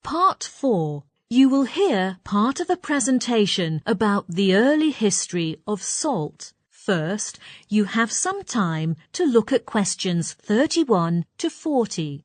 Part 4. You will hear part of a presentation about the early history of salt. First, you have some time to look at questions 31 to 40.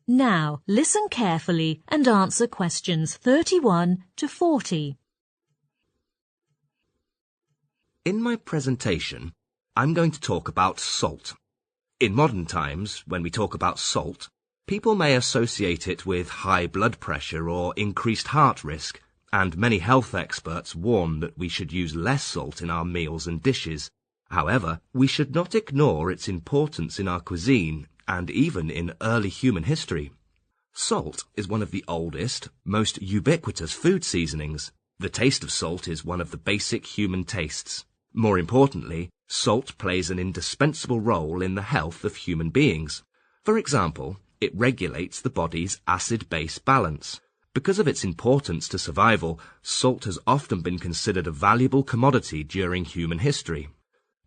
Now, listen carefully and answer questions 31 to 40. In my presentation, I'm going to talk about salt. In modern times, when we talk about salt, people may associate it with high blood pressure or increased heart risk, and many health experts warn that we should use less salt in our meals and dishes. However, we should not ignore its importance in our cuisine and even in early human history. Salt is one of the oldest, most ubiquitous food seasonings. The taste of salt is one of the basic human tastes. More importantly, salt plays an indispensable role in the health of human beings. For example, it regulates the body's acid-base balance. Because of its importance to survival, salt has often been considered a valuable commodity during human history.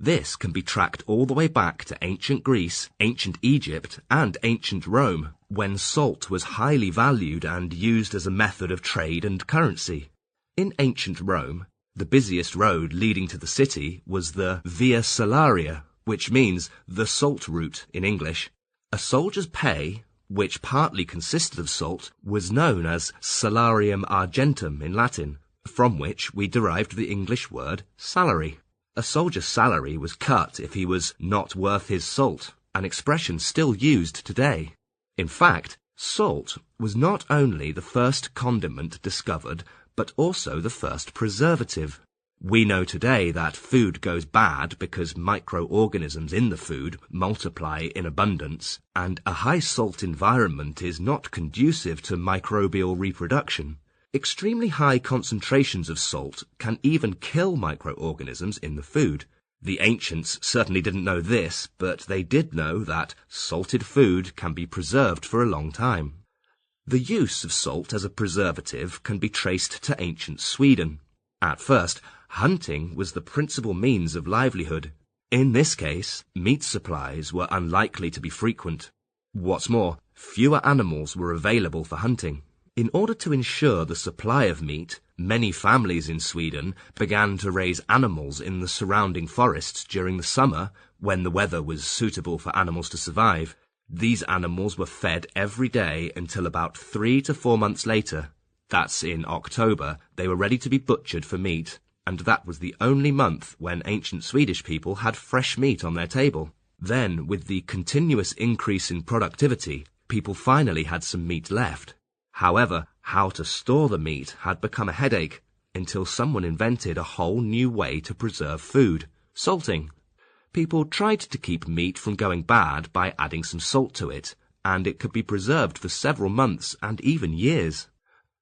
This can be tracked all the way back to ancient Greece, ancient Egypt, and ancient Rome, when salt was highly valued and used as a method of trade and currency. In ancient Rome, the busiest road leading to the city was the Via Salaria, which means the salt route in English. A soldier's pay, which partly consisted of salt, was known as salarium argentum in Latin, from which we derived the English word salary. A soldier's salary was cut if he was not worth his salt, an expression still used today. In fact, salt was not only the first condiment discovered, but also the first preservative. We know today that food goes bad because microorganisms in the food multiply in abundance, and a high salt environment is not conducive to microbial reproduction. Extremely high concentrations of salt can even kill microorganisms in the food. The ancients certainly didn't know this, but they did know that salted food can be preserved for a long time. The use of salt as a preservative can be traced to ancient Sweden. At first, hunting was the principal means of livelihood. In this case, meat supplies were unlikely to be frequent. What's more, fewer animals were available for hunting. In order to ensure the supply of meat, many families in Sweden began to raise animals in the surrounding forests during the summer, when the weather was suitable for animals to survive. These animals were fed every day until about 3 to 4 months later. That's in October. They were ready to be butchered for meat, and that was the only month when ancient Swedish people had fresh meat on their table. Then, with the continuous increase in productivity, people finally had some meat left. However, how to store the meat had become a headache until someone invented a whole new way to preserve food: salting. People tried to keep meat from going bad by adding some salt to it, and it could be preserved for several months and even years.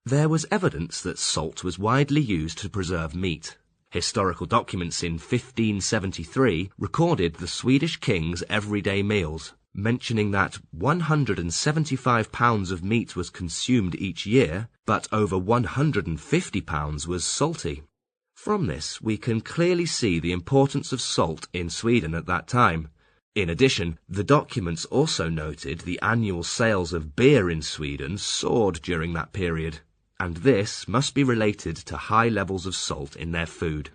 There was evidence that salt was widely used to preserve meat. Historical documents in 1573 recorded the Swedish king's everyday meals, mentioning that 175 pounds of meat was consumed each year, but over 150 pounds was salty. From this, we can clearly see the importance of salt in Sweden at that time. In addition, the documents also noted the annual sales of beer in Sweden soared during that period, and this must be related to high levels of salt in their food.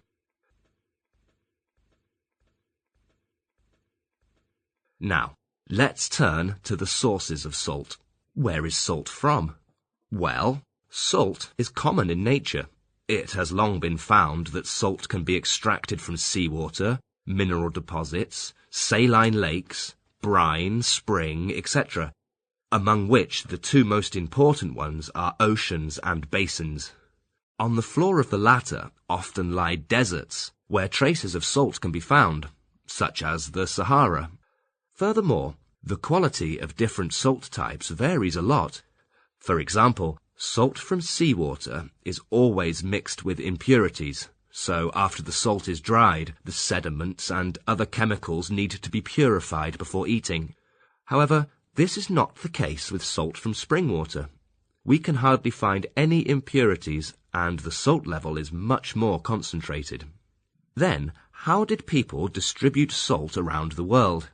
Now, let's turn to the sources of salt. Where is salt from? Well, salt is common in nature. It has long been found that salt can be extracted from seawater, mineral deposits, saline lakes, brine, spring, etc., among which the two most important ones are oceans and basins. On the floor of the latter often lie deserts, where traces of salt can be found, such as the Sahara. Furthermore, the quality of different salt types varies a lot. For example, salt from seawater is always mixed with impurities, so after the salt is dried, the sediments and other chemicals need to be purified before eating. However, this is not the case with salt from spring water. We can hardly find any impurities, and the salt level is much more concentrated. Then, how did people distribute salt around the world?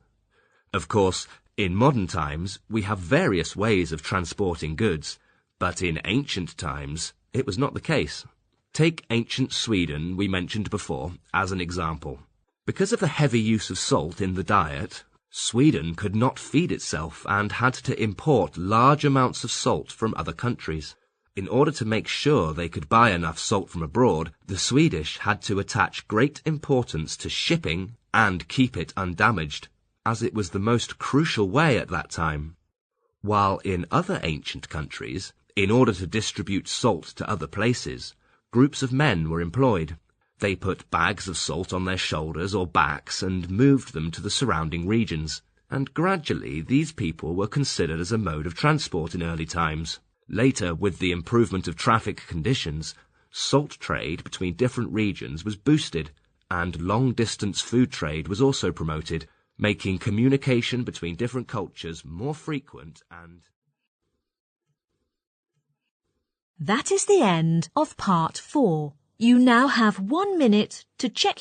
Of course, in modern times, we have various ways of transporting goods, but in ancient times, it was not the case. Take ancient Sweden, we mentioned before, as an example. Because of the heavy use of salt in the diet, Sweden could not feed itself and had to import large amounts of salt from other countries. In order to make sure they could buy enough salt from abroad, the Swedish had to attach great importance to shipping and keep it undamaged, as it was the most crucial way at that time. While in other ancient countries, in order to distribute salt to other places, groups of men were employed. They put bags of salt on their shoulders or backs and moved them to the surrounding regions, and gradually these people were considered as a mode of transport in early times. Later, with the improvement of traffic conditions, salt trade between different regions was boosted, and long-distance food trade was also promoted, making communication between different cultures more frequent and... That is the end of part 4. You now have 1 minute to check